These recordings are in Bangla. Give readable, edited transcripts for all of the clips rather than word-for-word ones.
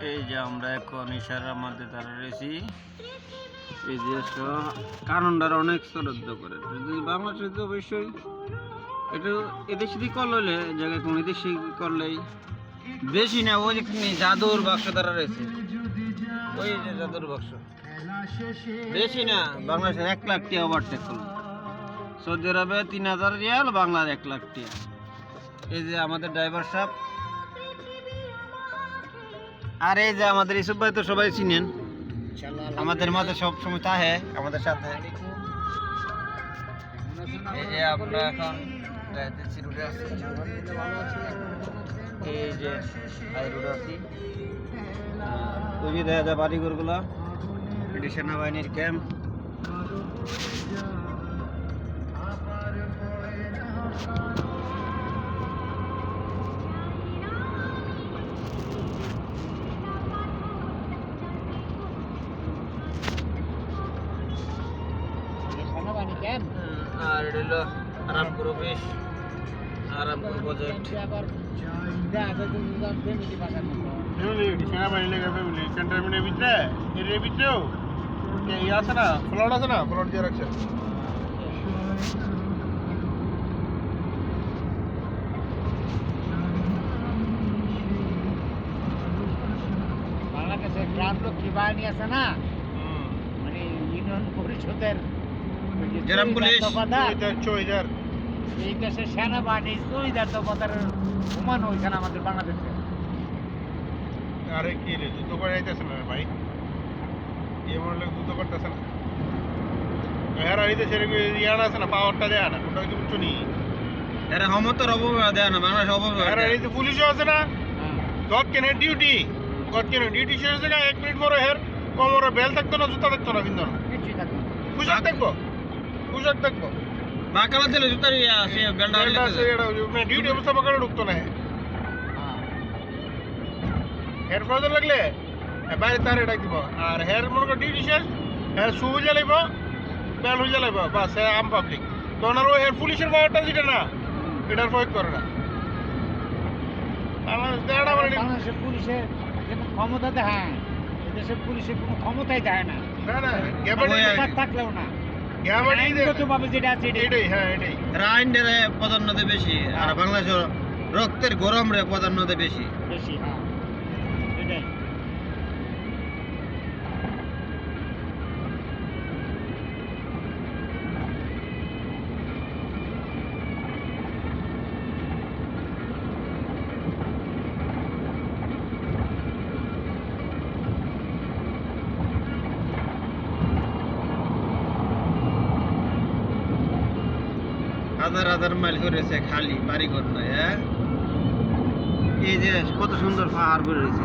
এই যে আমরা এখন ইশারার মধ্যে দাঁড়া রয়েছি। এই যে কারণটার অনেক শ্রদ্ধা করে বাংলাদেশে তো অবশ্যই এটা এদেশে করলে জায়গায় কোন এদেশে করলেই বেশি না। ওই যেখানে জাদুর বাক্স দ্বারা রয়েছে, ওই যে জাদুর বাক্স বেশি না। বাংলাদেশের 1 লাখ টাকা ওভারটেক করলো, সৌদি আরবে 3000 রিয়াল, বাংলার 1 লাখ টাকা। এই যে আমাদের ড্রাইভার সাহেব, আর এই যে আমাদের ইসুফ ভাই তো সবাই চিনেন, আমাদের মাঝে সব সময় থাকে আমাদের সাথে। এই যে আমরা এখন রুটে আছি, এই যে হাই রোড আছি, ওই যে দেখা যায় বাড়িঘরগুলো, এটি সেনাবাহিনীর ক্যাম্প। আর এটা হলো আরামপুর অফিস, আরামপুর বাজেট। সেনাবাহিনী লেগে ফ্যামিলি ক্যান্টনমেন্টের ভিতরে এর ভিতরেও ইয়ে আছে না, ফ্লট আছে না, ফ্লট দিয়ে রাখছে। বাংলাদেশের গ্রাম লক্ষ্মী বাহিনী আছে না, মানে ইউনিয়ন পরিষদের গ্রাম পুলিশ চৌধুরী এই দেশের সেনাবাহিনী চৌধুরী দফাদার ঘুমানো ওইখানে আমাদের বাংলাদেশে। আরে কি রে, যুদ্ধ করে যাইতেছে না ভাই, এমন লোক যুদ্ধ করতেছে না। এর আইতে সেরকম ইয়ার আছে না, পাওয়ারটা দেয় না, ওটা কি বুঝছো নি? এরা ক্ষমতার অপব্যবহার দেয় না, বাংলাদেশ এর অপব্যবহার দেয়। আইতে পুলিশও আছে না, গত কেন ডিউটি, গত কেন ডিউটি শেষ হয়ে যায় 1 মিনিট পরে হের কোমরে বেল থাকতো না, জুতা থাকতো না, কিন্তু না কিছুই থাকবে না। পোশাক থাকবো, পোশাক থাকবো, বাকালা দিলে জুতার সে বেলটা বেলটা আছে, এটা ডিউটি অবস্থা পাকানো ঢুকতো না। হের প্রয়োজন লাগলে বাইরে তার ডাক দিব, আর হের মনে করো ডিউটি শেষ, হের শু হয়ে জ্বালাইব, বেল হয়ে জ্বালাইব, বাস হ্যাঁ আম পাবলিক। তখন আর ওই হের পুলিশের পাওয়ারটা যেটা না, এটার প্রয়োগ করে না। বাংলাদেশের পুলিশের যেমন ক্ষমতা দেখায়, এদেশের পুলিশের কোনো ক্ষমতাই দেয় না, না না পোশাক থাকলেও না, আইনগতভাবে যেটা আছে এটাই, হ্যাঁ এটাই। আইন রে প্রাধান্য দেয় বেশি, আর বাংলাদেশের রক্তের গরম রে প্রাধান্য দেয় বেশি। বেশি। হ্যাঁ এটাই। হাজার হাজার মাইল করেছে খালি বাড়ি ঘর নয়। হ্যাঁ, এই যে কত সুন্দর পাহাড় করে রয়েছে।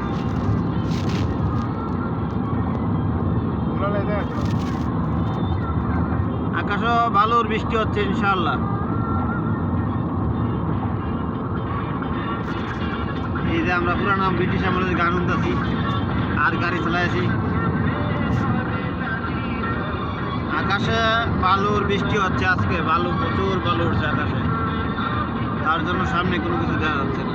আকাশও ভালোর বৃষ্টি হচ্ছে ইনশাআল্লাহ। এই যে আমরা পুরানো ব্রিটিশ আমলের গান শুনতেছি আর গাড়ি চালাইছি। আকাশে বালুর বৃষ্টি হচ্ছে আজকে, বালু প্রচুর বালু উঠছে আকাশে, তার জন্য সামনে কোনো কিছু দেখা যাচ্ছে না।